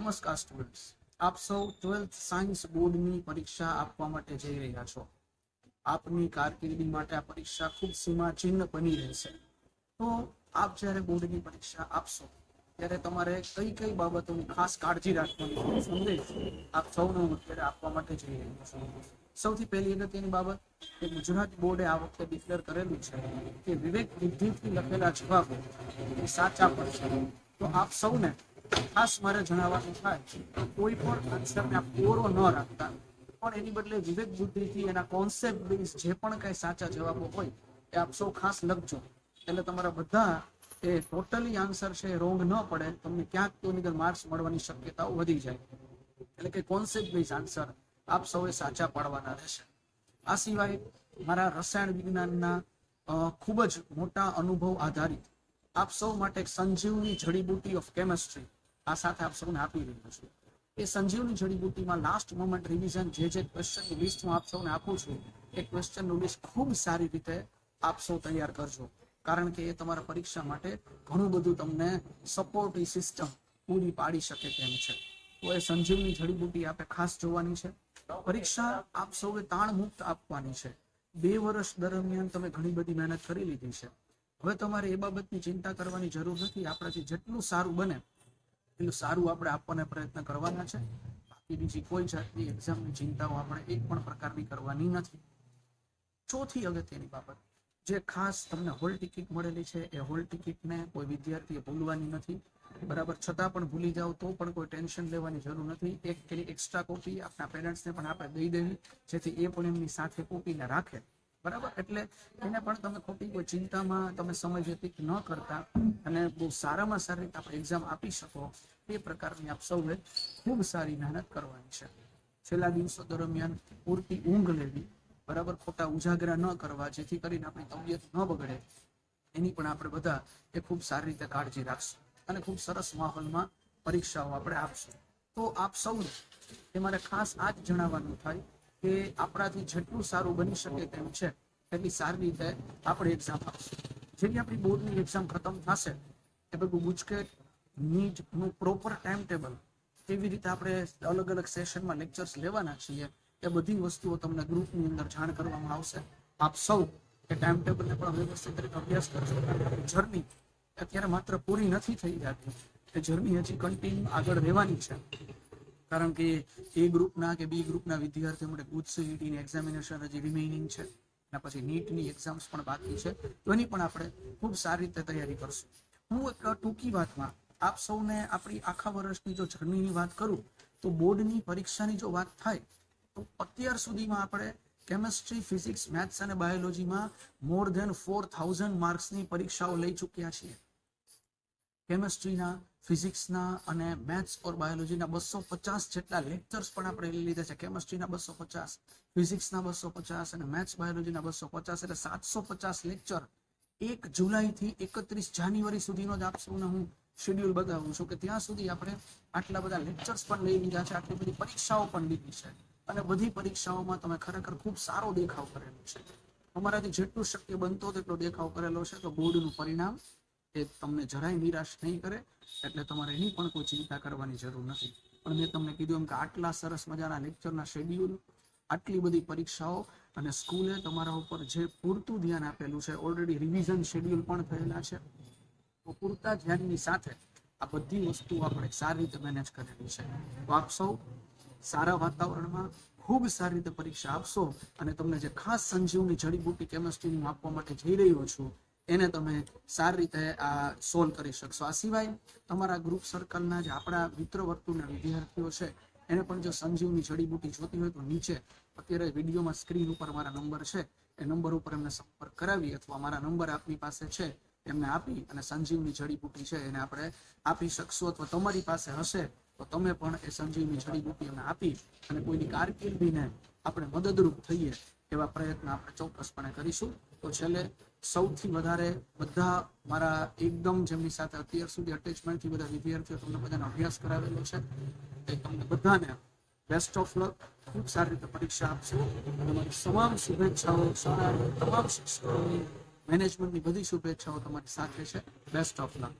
નમસ્કાર સ્ટુડન્ટ્સ, આપ સૌ 12th સાયન્સ બોર્ડની પરીક્ષા આપવા માટે જઈ રહ્યા છો. આપની કારકિર્દી માટે આ પરીક્ષા ખૂબ સીમાચિહ્ન બની રહેશે. તો આપ જ્યારે બોર્ડની પરીક્ષા આપશો ત્યારે તમારે કઈ કઈ બાબતોની ખાસ કાળજી રાખવાની સંદેશ આપ સૌને હું અત્યારે આપવા માટે જઈ રહ્યો છું. સૌથી પહેલી અગત્યની બાબત કે ગુજરાત બોર્ડે આ વખતે ડિક્લેર કરેલું છે કે વિવેક બુદ્ધિથી લખેલા જવાબો એ સાચા પડશે. તો આપ સૌને ખાસ મારે જણાવવાનું થાય તો કોઈ પણ આન્સરને આપ કોરો ન રાખતા, પણ એની બદલે વિવેક બુદ્ધિથી એના કોન્સેપ્ટ બેઝ જે પણ કઈ સાચા જવાબો હોય એ આપ સૌ ખાસ લખજો. એટલે તમારા બધા એ ટોટલી આન્સર છે રોંગ ન પડે, તમને ક્યાંક તો એની અંદર માર્ક્સ મળવાની શક્યતાઓ વધી જાય. એટલે કે કોન્સેપ્ટ બેઝ આન્સર આપ સૌએ સાચા પાડવાના રહેશે. આ સિવાય મારા રસાયણ વિજ્ઞાનના ખૂબ જ મોટા અનુભવ આધારિત આપ સૌ માટે એક સંજીવની જડીબુટી ઓફ કેમેસ્ટ્રી આ સાથે આપ સૌને આપી રહ્યો છું. એ સંજીવની જડીબુટીમાં લાસ્ટ મોમેન્ટ રિવિઝન જે ક્વેશ્ચનની લિસ્ટ હું આપ સૌને આપું છું એ ક્વેશ્ચનનું લિસ્ટ ખૂબ સારી રીતે આપ સૌ તૈયાર કરજો, કારણ કે એ તમારા પરીક્ષા માટે ઘણું બધું તમને સપોર્ટિવ સિસ્ટમ પૂરી પાડી શકે તેમ છે. તો એ સંજીવની જડીબુટી આપણે ખાસ જોવાની છે. પરીક્ષા આપ સૌએ તાણ મુક્ત આપવાની છે. 2 વર્ષ દરમિયાન તમે ઘણી બધી મહેનત કરી લીધી છે. હવે તમારે એ બાબતની ચિંતા કરવાની જરૂર નથી. આપણાથી જેટલું સારું બને એટલું સારું આપણે આપવાના પ્રયત્ન કરવાના છે. બાકી બીજી કોઈ જાતની એક્ઝામની ચિંતાઓ આપણે એક પણ પ્રકારની કરવાની નથી. ચોથી અગત્યની બાબત, જે ખાસ તમને હોલ ટિકિટ મળેલી છે એ હોલ ટિકિટને કોઈ વિદ્યાર્થીએ ભૂલવાની નથી. બરાબર, છતાં પણ ભૂલી જાઓ તો પણ કોઈ ટેન્શન લેવાની જરૂર નથી. એક પેલી એક્સ્ટ્રા કોપી આપણા પેરેન્ટ્સને પણ આપણે દઈ દેવી, જેથી એ પણ એમની સાથે કોપીને રાખે. બરાબર, એટલે એને પણ તમે ખોટી કોઈ ચિંતામાં તમે સમય વ્યતીત ન કરતા અને બહુ સારામાં સારી રીતે આપણે એક્ઝામ આપી શકો એ પ્રકારની આપ સૌએ ખૂબ સારી મહેનત કરવાની છે. છેલ્લા દિવસો દરમિયાન પૂરતી ઊંઘ લેવી, બરાબર, ખોટા ઉજાગરા ન કરવા, જેથી કરીને આપણી તબિયત ન બગડે, એની પણ આપણે બધા એ ખૂબ સારી રીતે કાળજી રાખશું અને ખૂબ સરસ માહોલમાં પરીક્ષાઓ આપણે આપશું. તો આપ સૌને એ મારે ખાસ આ જ જણાવવાનું થાય કે આપણાથી જેટલું સારું બની શકે તેમ છે એટલી સારી રીતે આપણે એક્ઝામ આપશું. જેવી આપણી બોર્ડની એક્ઝામ ખતમ થશે એ બધું ગુજકેટ નીટનું પ્રોપર ટાઈમ ટેબલ, કેવી રીતે આપણે અલગ અલગ સેશનમાં લેક્ચર્સ લેવાના છીએ, એ બધી વસ્તુઓ તમને ગ્રુપની અંદર જાણ કરવામાં આવશે. આપ સૌ એ ટાઈમ ટેબલને પણ વ્યવસ્થિત રીતે અભ્યાસ કરજો. જર્ની અત્યારે માત્ર પૂરી નથી થઈ જતી, એ જર્ની હજી કન્ટિન્યુ આગળ રહેવાની છે. કારણ કે એ ગ્રુપના કે બી ગ્રુપના વિદ્યાર્થીઓ માટે ગુડ સીઈટીની એક્ઝામિનેશન હજી રિમેઇનિંગ છે, અને પછી નીટની એક્ઝામ્સ પણ બાકી છે. તો એની પણ આપણે ખૂબ સારી રીતે તૈયારી કરશું. હું એક ટૂંકી વાતમાં આપ સૌને આપણી આખા વર્ષની જો જર્નીની વાત કરું તો બોર્ડની પરીક્ષાની જો વાત થાય તો અત્યાર સુધીમાં આપણે કેમેસ્ટ્રી, ફિઝિક્સ, મેથ્સ અને બાયોલોજીમાં મોર ધેન 4000 માર્ક્સની પરીક્ષાઓ લઈ ચૂક્યા છીએ. કેમેસ્ટ્રીના, ફિઝિક્સના અને મેથ્સ ઓર બાયોલોજીના 250 જેટલા લેક્ચર્સ પણ આપણે લઈ લીધા છે. કેમેસ્ટ્રીના 250, ફિઝિક્સના 250 અને મેથ્સ બાયોલોજીના 250, એટલે 750 લેક્ચર 1 જુલાઈથી 31 જાન્યુઆરી સુધીનો જ આપ સૌને હું શેડ્યુલ બતાવું છું કે ત્યાં સુધી આપણે આટલા બધા લેક્ચર્સ પણ લઈ લીધા છે, આટલી બધી પરીક્ષાઓ પણ લીધી છે, અને બધી પરીક્ષાઓમાં તમે ખરેખર ખૂબ સારો દેખાવ કરેલો છે. અમારાથી જેટલું શક્ય બનતો તેટલો દેખાવ કરેલો છે. તો બોર્ડનું પરિણામ એ તમને જરાય નિરાશ નહીં કરે, એટલે તમારે એની પણ કોઈ ચિંતા કરવાની જરૂર નથી. પણ મેં તમને કીધું એમ કે આટલા સરસ મજાના લેક્ચરના શેડ્યુલ, આટલી બધી પરીક્ષાઓ અને સ્કૂલે તમારા ઉપર જે પૂરતું ધ્યાન આપેલું છે, ઓલરેડી રિવિઝન શેડ્યુલ પણ થયેલા છે, તો પૂરતા ધ્યાનની સાથે આ બધી વસ્તુઓ આપણે સારી રીતે મેનેજ કરેલી છે. તો આપ સૌ સારા વાતાવરણમાં ખૂબ સારી રીતે પરીક્ષા આપશો અને તમને જે ખાસ સંજીવની જડીબુટી કેમેસ્ટ્રીની આપવા માટે જઈ રહ્યો છું એને તમે સારી રીતે આ સોલ્વ કરી શકશો. આ સિવાય તમારા ગ્રુપ સર્કલના જે આપણા મિત્ર વર્તુળના વિદ્યાર્થીઓ છે એને પણ જો સંજીવની જડીબુટી જોતી હોય તો નીચે અત્યારે વિડીયોમાં સ્ક્રીન ઉપર મારા નંબર છે, એ નંબર ઉપર એમને સંપર્ક કરાવી અથવા મારા નંબર આપની પાસે છે એમને આપી અને સંજીવની જડીબુટી છે એને આપણે આપી શકશો. અથવા તમારી પાસે હશે તો તમે પણ એ સંજીવની જડીબુટી એમને આપી અને કોઈની કારકિર્દીને આપણે મદદરૂપ થઈએ એવા પ્રયત્ન આપણે ચોક્કસપણે કરીશું. તો છેલ્લે સૌથી વધારે બધા મારા એકદમ જેમની સાથે અત્યાર સુધી અટેચમેન્ટથી બધા વિદ્યાર્થીઓ તમને બધાને અભ્યાસ કરાવેલો છે, એ તમને બધાને બેસ્ટ ઓફ લક. ખૂબ સારી રીતે પરીક્ષા આપશો અને મારી તમામ શુભેચ્છાઓ, શાળાની તમામ શિક્ષકોની, મેનેજમેન્ટની બધી શુભેચ્છાઓ તમારી સાથે છે. Best of luck.